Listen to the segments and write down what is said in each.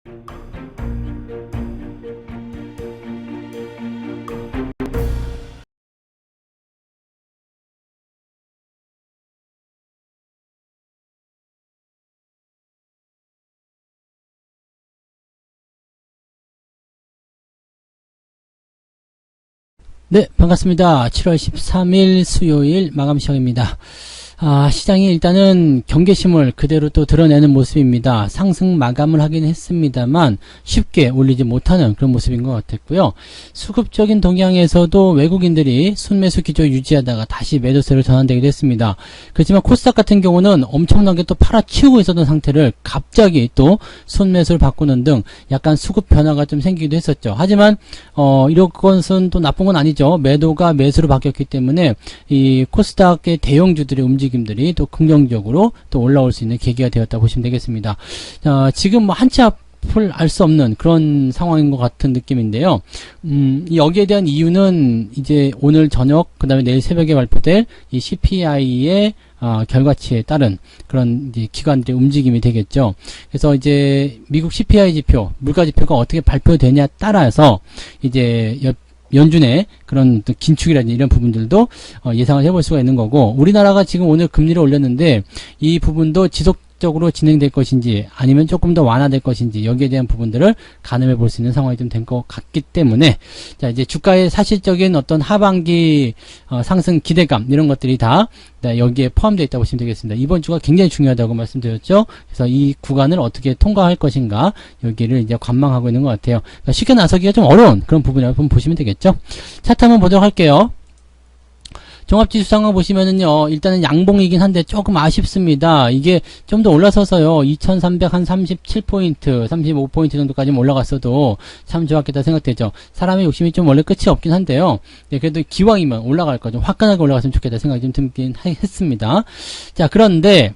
네, 반갑습니다. 7월 13일 수요일 마감 시간입니다. 시장이 일단은 경계심을 그대로 또 드러내는 모습입니다. 상승 마감을 하긴 했습니다만 쉽게 올리지 못하는 그런 모습인 것 같았고요. 수급적인 동향에서도 외국인들이 순매수 기조 유지하다가 다시 매도세로 전환되기도 했습니다. 그렇지만 코스닥 같은 경우는 엄청나게 또 팔아치우고 있었던 상태를 갑자기 또 순매수를 바꾸는 등 약간 수급 변화가 좀 생기기도 했었죠. 하지만 이런 것은 또 나쁜 건 아니죠. 매도가 매수로 바뀌었기 때문에 이 코스닥의 대형주들의 움직임들이 또 긍정적으로 또 올라올 수 있는 계기가 되었다 보시면 되겠습니다. 지금 뭐 한치 앞을 알 수 없는 그런 상황인 것 같은 느낌인데요. 여기에 대한 이유는 이제 오늘 저녁 그 다음에 내일 새벽에 발표될 이 CPI의 결과치에 따른 그런 이제 기관들의 움직임이 되겠죠. 그래서 이제 미국 CPI 지표, 물가 지표가 어떻게 발표되냐에 따라서 이제 연준의 그런 긴축이라든지 이런 부분들도 예상을 해볼 수가 있는 거고, 우리나라가 지금 오늘 금리를 올렸는데 이 부분도 지속적으로 진행될 것인지 아니면 조금 더 완화될 것인지 여기에 대한 부분들을 가늠해 볼 수 있는 상황이 좀 된 것 같기 때문에, 자 이제 주가의 사실적인 어떤 하반기 상승 기대감 이런 것들이 다 여기에 포함되어 있다고 보시면 되겠습니다. 이번 주가 굉장히 중요하다고 말씀드렸죠. 그래서 이 구간을 어떻게 통과할 것인가 여기를 이제 관망하고 있는 것 같아요. 그러니까 쉽게 나서기가 좀 어려운 그런 부분이라고 보시면 되겠죠. 차트 한번 보도록 할게요. 종합지수 상황 보시면은요, 일단은 양봉이긴 한데 조금 아쉽습니다. 이게 좀 더 올라서서요, 2337포인트, 35포인트 정도까지 올라갔어도 참 좋았겠다 생각되죠. 사람의 욕심이 좀 원래 끝이 없긴 한데요. 네, 그래도 기왕이면 올라갈 거 좀 화끈하게 올라갔으면 좋겠다 생각이 좀 들긴 했습니다. 자, 그런데,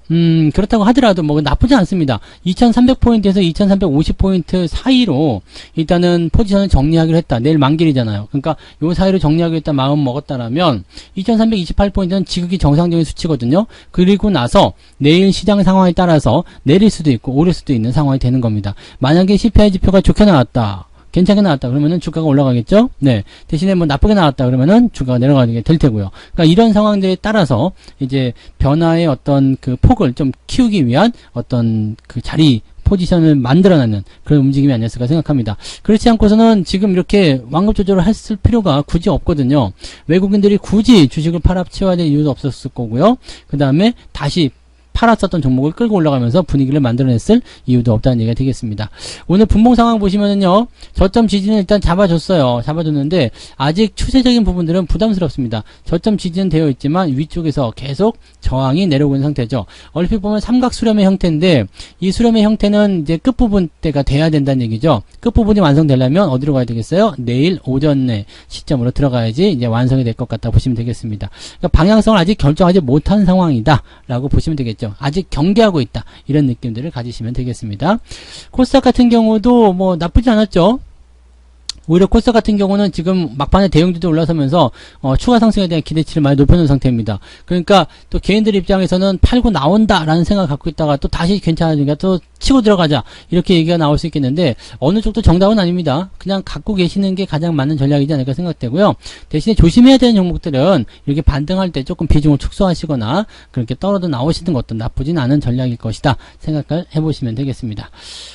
그렇다고 하더라도 뭐 나쁘지 않습니다. 2300포인트에서 2350포인트 사이로 일단은 포지션을 정리하기로 했다. 내일 만길이잖아요. 그러니까 요 사이로 정리하기로 했다 마음 먹었다라면, 2328포인트는 지극히 정상적인 수치거든요. 그리고 나서 내일 시장 상황에 따라서 내릴 수도 있고 오를 수도 있는 상황이 되는 겁니다. 만약에 CPI 지표가 좋게 나왔다, 괜찮게 나왔다 그러면은 주가가 올라가겠죠. 네, 대신에 뭐 나쁘게 나왔다 그러면은 주가가 내려가게 될 테고요. 그러니까 이런 상황들에 따라서 이제 변화의 어떤 그 폭을 좀 키우기 위한 어떤 그 자리 포지션을 만들어내는 그런 움직임이 아니었을까 생각합니다. 그렇지 않고서는 지금 이렇게 완급 조절을 했을 필요가 굳이 없거든요. 외국인들이 굳이 주식을 팔아치워야 될 이유도 없었을 거고요. 그 다음에 다시 팔았었던 종목을 끌고 올라가면서 분위기를 만들어냈을 이유도 없다는 얘기가 되겠습니다. 오늘 분봉 상황 보시면은요, 저점 지지는 일단 잡아줬어요. 잡아줬는데 아직 추세적인 부분들은 부담스럽습니다. 저점 지지는 되어 있지만 위쪽에서 계속 저항이 내려오고 있는 상태죠. 얼핏 보면 삼각 수렴의 형태인데 이 수렴의 형태는 이제 끝부분 때가 돼야 된다는 얘기죠. 끝부분이 완성되려면 어디로 가야 되겠어요? 내일 오전에 시점으로 들어가야지 이제 완성이 될 것 같다 보시면 되겠습니다. 그러니까 방향성을 아직 결정하지 못한 상황이다 라고 보시면 되겠죠. 아직 경계하고 있다, 이런 느낌들을 가지시면 되겠습니다. 코스닥 같은 경우도 뭐 나쁘지 않았죠. 오히려 코스닥 같은 경우는 지금 막판에 대형주도 올라서면서 추가 상승에 대한 기대치를 많이 높여놓은 상태입니다. 그러니까 또 개인들 입장에서는 팔고 나온다라는 생각을 갖고 있다가 또 다시 괜찮아지니까 또 치고 들어가자 이렇게 얘기가 나올 수 있겠는데, 어느 쪽도 정답은 아닙니다. 그냥 갖고 계시는 게 가장 맞는 전략이지 않을까 생각되고요. 대신에 조심해야 되는 종목들은 이렇게 반등할 때 조금 비중을 축소하시거나 그렇게 떨어져 나오시는 것도 나쁘진 않은 전략일 것이다 생각을 해보시면 되겠습니다.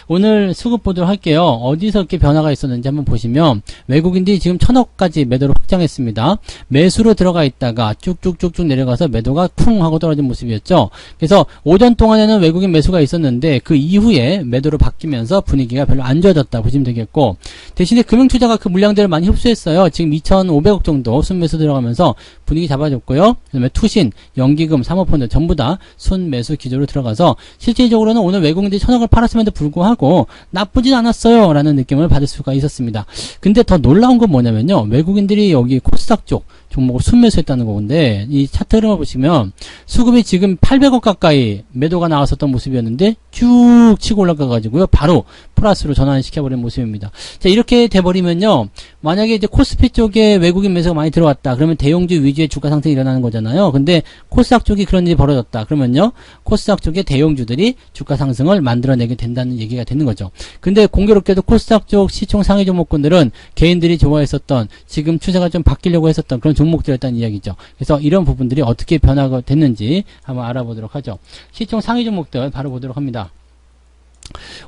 오늘 수급 보도록 할게요. 어디서 이렇게 변화가 있었는지 한번 보시면 외국인들이 지금 1000억까지 매도를 확장했습니다. 매수로 들어가 있다가 쭉쭉쭉쭉 내려가서 매도가 쿵 하고 떨어진 모습이었죠. 그래서 오전 동안에는 외국인 매수가 있었는데 그 이후에 매도로 바뀌면서 분위기가 별로 안 좋아졌다 보시면 되겠고, 대신에 금융투자가 그 물량들을 많이 흡수했어요. 지금 2500억 정도 순매수 들어가면서 분위기 잡아줬고요. 그 다음에 투신, 연기금, 사모펀드 전부 다 순매수 기조로 들어가서 실질적으로는 오늘 외국인들이 1000억을 팔았음에도 불구하고 나쁘진 않았어요 라는 느낌을 받을 수가 있었습니다. 근데 더 놀라운 건 뭐냐면요, 외국인들이 여기 코스닥 쪽 종목을 순매수했다는 건데, 이 차트 흐름을 보시면 수급이 지금 800억 가까이 매도가 나왔었던 모습이었는데 쭉 치고 올라가가지고요, 바로 플러스로 전환시켜버린 모습입니다. 자, 이렇게 돼버리면요, 만약에 이제 코스피 쪽에 외국인 매수가 많이 들어왔다 그러면 대형주 위주의 주가 상승이 일어나는 거잖아요. 근데 코스닥 쪽이 그런 일이 벌어졌다 그러면요, 코스닥 쪽의 대형주들이 주가 상승을 만들어내게 된다는 얘기가 되는 거죠. 근데 공교롭게도 코스닥 쪽 시총 상위 종목군들은 개인들이 좋아했었던, 지금 추세가 좀 바뀌려고 했었던 그런 종목들이었다는 이야기죠. 그래서 이런 부분들이 어떻게 변화가 됐는지 한번 알아보도록 하죠. 시총 상위 종목들 바로 보도록 합니다.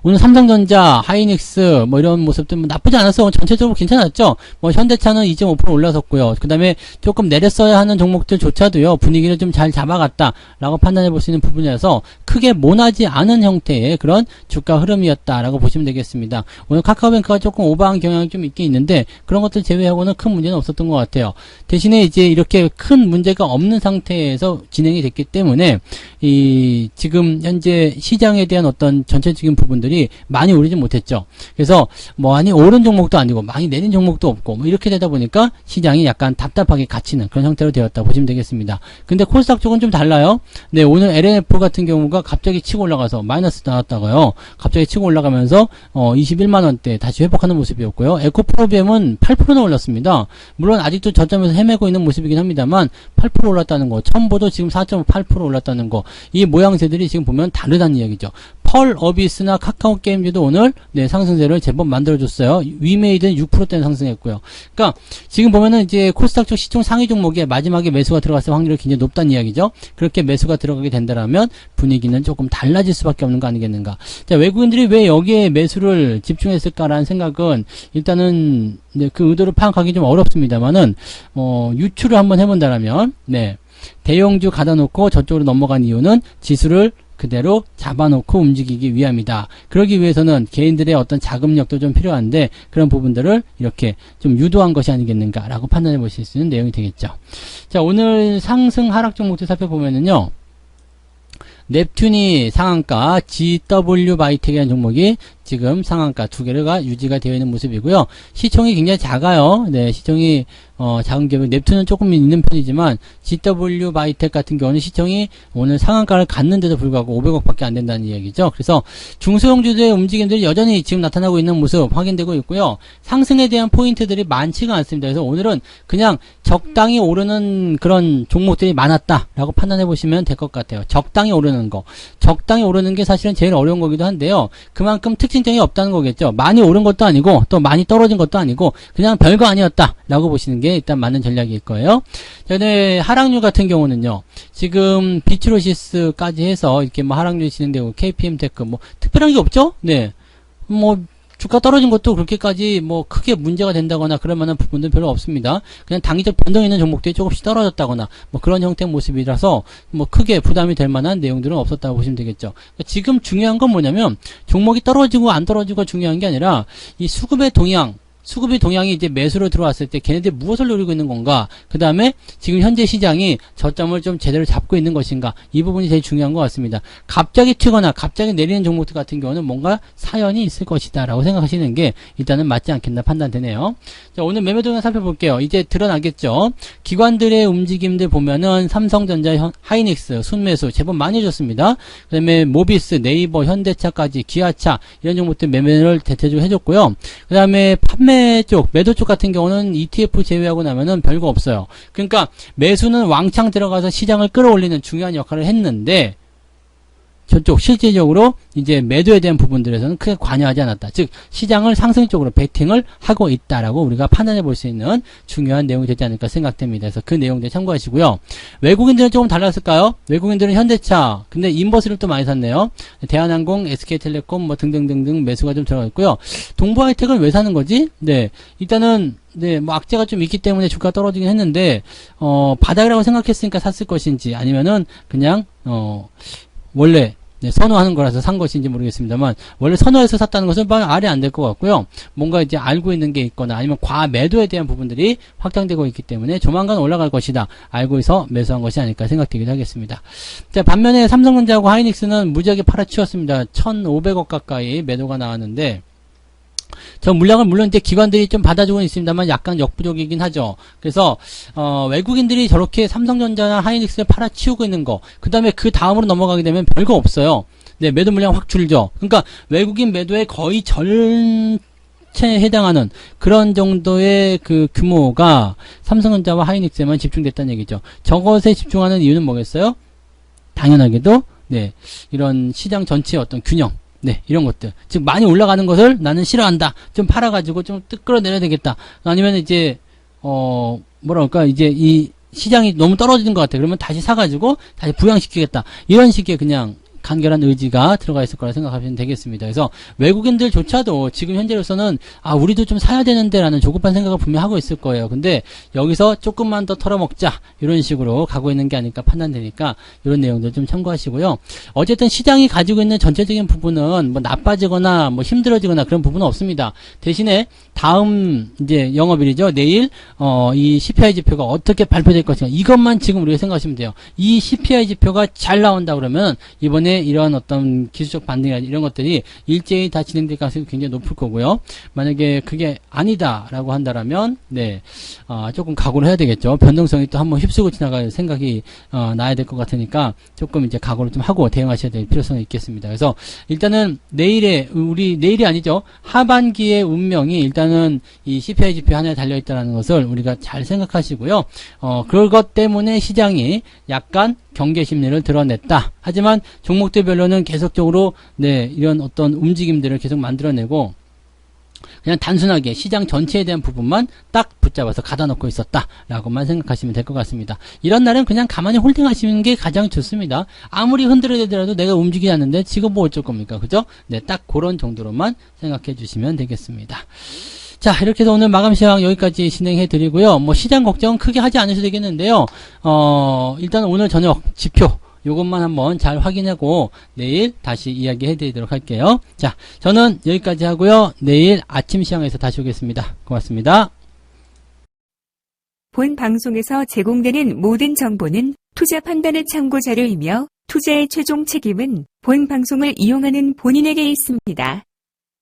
오늘 삼성전자, 하이닉스 뭐 이런 모습들 뭐 나쁘지 않았어. 전체적으로 괜찮았죠. 뭐 현대차는 2.5% 올라섰고요. 그 다음에 조금 내렸어야 하는 종목들조차도요, 분위기를 좀 잘 잡아갔다라고 판단해 볼 수 있는 부분이라서 크게 모나지 않은 형태의 그런 주가 흐름이었다라고 보시면 되겠습니다. 오늘 카카오뱅크가 조금 오버한 경향이 좀 있긴 있는데 그런 것들 제외하고는 큰 문제는 없었던 것 같아요. 대신에 이제 이렇게 큰 문제가 없는 상태에서 진행이 됐기 때문에 이 지금 현재 시장에 대한 어떤 전체적인 부분들이 많이 오르지 못했죠. 그래서 뭐 많이 오른 종목도 아니고 많이 내린 종목도 없고 뭐 이렇게 되다 보니까 시장이 약간 답답하게 갇히는 그런 형태로 되었다 보시면 되겠습니다. 근데 코스닥 쪽은 좀 달라요. 네, 오늘 LNF 같은 경우가 갑자기 치고 올라가서 마이너스 나왔다가요, 갑자기 치고 올라가면서 21만원대 다시 회복하는 모습이었고요. 에코프로비엠은 8%나 올랐습니다. 물론 아직도 저점에서 헤매고 있는 모습이긴 합니다만 8% 올랐다는 거, 첨보도 지금 4.8% 올랐다는 거, 이 모양새들이 지금 보면 다르다는 이야기죠. 펄 어비스나 카카오 게임즈도 오늘 네, 상승세를 제법 만들어줬어요. 위메이드는 6%대는 상승했고요. 그러니까 지금 보면은 이제 코스닥 쪽 시총 상위 종목에 마지막에 매수가 들어갔을 확률이 굉장히 높다는 이야기죠. 그렇게 매수가 들어가게 된다면 분위기는 조금 달라질 수밖에 없는 거 아니겠는가. 자, 외국인들이 왜 여기에 매수를 집중했을까라는 생각은 일단은 네, 그 의도를 파악하기 좀 어렵습니다만은 유추를 한번 해본다라면 네, 대형주 가다 놓고 저쪽으로 넘어간 이유는 지수를 그대로 잡아놓고 움직이기 위함이다. 그러기 위해서는 개인들의 어떤 자금력도 좀 필요한데 그런 부분들을 이렇게 좀 유도한 것이 아니겠는가라고 판단해 보실 수 있는 내용이 되겠죠. 자, 오늘 상승 하락 종목들 살펴보면은요, 넵튠이 상한가, GW 바이텍이라는 종목이 지금 상한가 두 개가 유지가 되어 있는 모습이고요. 시총이 굉장히 작아요. 네, 시총이 작은 기업이, 넵튠은 조금 있는 편이지만 GW 바이텍 같은 경우는 시총이 오늘 상한가를 갔는데도 불구하고 500억 밖에 안 된다는 이야기죠. 그래서 중소형주들의 움직임들이 여전히 지금 나타나고 있는 모습 확인되고 있고요. 상승에 대한 포인트들이 많지가 않습니다. 그래서 오늘은 그냥 적당히 오르는 그런 종목들이 많았다라고 판단해 보시면 될 것 같아요. 적당히 오르는 거. 적당히 오르는 게 사실은 제일 어려운 거기도 한데요. 그만큼 특징점이 없다는 거겠죠. 많이 오른 것도 아니고 또 많이 떨어진 것도 아니고 그냥 별거 아니었다라고 보시는 게 일단 맞는 전략일 거예요. 전에 하락률 같은 경우는요, 지금 비트로시스까지 해서 이렇게 뭐 하락률이 진행되고 KPM테크 뭐 특별한 게 없죠. 네, 뭐 주가 떨어진 것도 그렇게까지 뭐 크게 문제가 된다거나 그럴 만한 부분들은 별로 없습니다. 그냥 단기적 변동 있는 종목들이 조금씩 떨어졌다거나 뭐 그런 형태의 모습이라서 뭐 크게 부담이 될 만한 내용들은 없었다고 보시면 되겠죠. 그러니까 지금 중요한 건 뭐냐면 종목이 떨어지고 안 떨어지고 중요한 게 아니라 이 수급의 동향이 이제 매수로 들어왔을 때 걔네들이 무엇을 노리고 있는 건가, 그 다음에 지금 현재 시장이 저점을 좀 제대로 잡고 있는 것인가, 이 부분이 제일 중요한 것 같습니다. 갑자기 튀거나 갑자기 내리는 종목들 같은 경우는 뭔가 사연이 있을 것이다 라고 생각하시는 게 일단은 맞지 않겠나 판단되네요. 자, 오늘 매매 동향 살펴볼게요. 이제 드러나겠죠. 기관들의 움직임들 보면은 삼성전자, 하이닉스 순매수 제법 많이 해줬습니다. 그 다음에 모비스, 네이버, 현대차까지, 기아차 이런 종목들 매매를 대체적으로 해줬고요. 그 다음에 매도 쪽 같은 경우는 ETF 제외하고 나면은 별거 없어요. 그러니까 매수는 왕창 들어가서 시장을 끌어올리는 중요한 역할을 했는데 저쪽 실질적으로 이제 매도에 대한 부분들에서는 크게 관여하지 않았다. 즉 시장을 상승 쪽으로 베팅을 하고 있다라고 우리가 판단해 볼 수 있는 중요한 내용이 되지 않을까 생각됩니다. 그래서 그 내용들 참고하시고요. 외국인들은 조금 달랐을까요? 외국인들은 현대차, 근데 인버스를 또 많이 샀네요. 대한항공, SK텔레콤 뭐 등등등등 매수가 좀 들어가 있고요. 동부하이텍은 왜 사는 거지? 네, 일단은 네, 뭐 악재가 좀 있기 때문에 주가가 떨어지긴 했는데 바닥이라고 생각했으니까 샀을 것인지 아니면은 그냥 원래 네, 선호하는 거라서 산 것인지 모르겠습니다만 원래 선호해서 샀다는 것은 말이 안 될 것 같고요. 뭔가 이제 알고 있는 게 있거나 아니면 과매도에 대한 부분들이 확장되고 있기 때문에 조만간 올라갈 것이다 알고 있어 매수한 것이 아닐까 생각되기도 하겠습니다. 자, 반면에 삼성전자하고 하이닉스는 무지하게 팔아치웠습니다. 1,500억 가까이 매도가 나왔는데 저 물량을 물론 이제 기관들이 좀 받아주고는 있습니다만 약간 역부족이긴 하죠. 그래서 외국인들이 저렇게 삼성전자나 하이닉스를 팔아치우고 있는 거, 그 다음에 그 다음으로 넘어가게 되면 별거 없어요. 네, 매도 물량 확 줄죠. 그러니까 외국인 매도의 거의 전체에 해당하는 그런 정도의 그 규모가 삼성전자와 하이닉스에만 집중됐다는 얘기죠. 저것에 집중하는 이유는 뭐겠어요? 당연하게도 네, 이런 시장 전체의 어떤 균형, 네, 이런 것들. 즉 많이 올라가는 것을 나는 싫어한다. 좀 팔아가지고 좀 끌어내려야 되겠다. 아니면 이제 뭐랄까 이제 이 시장이 너무 떨어지는 것 같아. 그러면 다시 사가지고 다시 부양시키겠다. 이런 식의 그냥 간결한 의지가 들어가 있을 거라 생각하시면 되겠습니다. 그래서 외국인들조차도 지금 현재로서는 우리도 좀 사야 되는데 라는 조급한 생각을 분명히 하고 있을 거예요. 근데 여기서 조금만 더 털어먹자 이런 식으로 가고 있는 게 아닐까 판단되니까 이런 내용들 좀 참고하시고요. 어쨌든 시장이 가지고 있는 전체적인 부분은 뭐 나빠지거나 뭐 힘들어지거나 그런 부분은 없습니다. 대신에 다음 이제 영업일이죠. 내일 이 CPI 지표가 어떻게 발표될 것인가 이것만 지금 우리가 생각하시면 돼요. 이 CPI 지표가 잘 나온다 그러면 이번에 이런 어떤 기술적 반등이나 이런 것들이 일제히 다 진행될 가능성이 굉장히 높을 거고요. 만약에 그게 아니다라고 한다라면 네, 조금 각오를 해야 되겠죠. 변동성이 또 한번 휩쓰고 지나갈 생각이 나야 될 것 같으니까 조금 이제 각오를 좀 하고 대응하셔야 될 필요성이 있겠습니다. 그래서 일단은 내일이 아니죠. 하반기의 운명이 일단은 이 CPI 지표 하나에 달려 있다는 것을 우리가 잘 생각하시고요. 그것 때문에 시장이 약간 경계 심리를 드러냈다. 하지만 종목들별로는 계속적으로 네, 이런 어떤 움직임들을 계속 만들어내고 그냥 단순하게 시장 전체에 대한 부분만 딱 붙잡아서 가다 놓고 있었다라고만 생각하시면 될 것 같습니다. 이런 날은 그냥 가만히 홀딩하시는 게 가장 좋습니다. 아무리 흔들어대더라도 내가 움직이지 않는데 지금 뭐 어쩔 겁니까? 그죠? 네, 딱 그런 정도로만 생각해 주시면 되겠습니다. 자, 이렇게 해서 오늘 마감 시황 여기까지 진행해 드리고요. 뭐 시장 걱정은 크게 하지 않으셔도 되겠는데요. 일단 오늘 저녁 지표 요것만 한번 잘 확인하고 내일 다시 이야기해 드리도록 할게요. 자, 저는 여기까지 하고요. 내일 아침 시황에서 다시 오겠습니다. 고맙습니다. 본 방송에서 제공되는 모든 정보는 투자 판단의 참고 자료이며 투자의 최종 책임은 본 방송을 이용하는 본인에게 있습니다.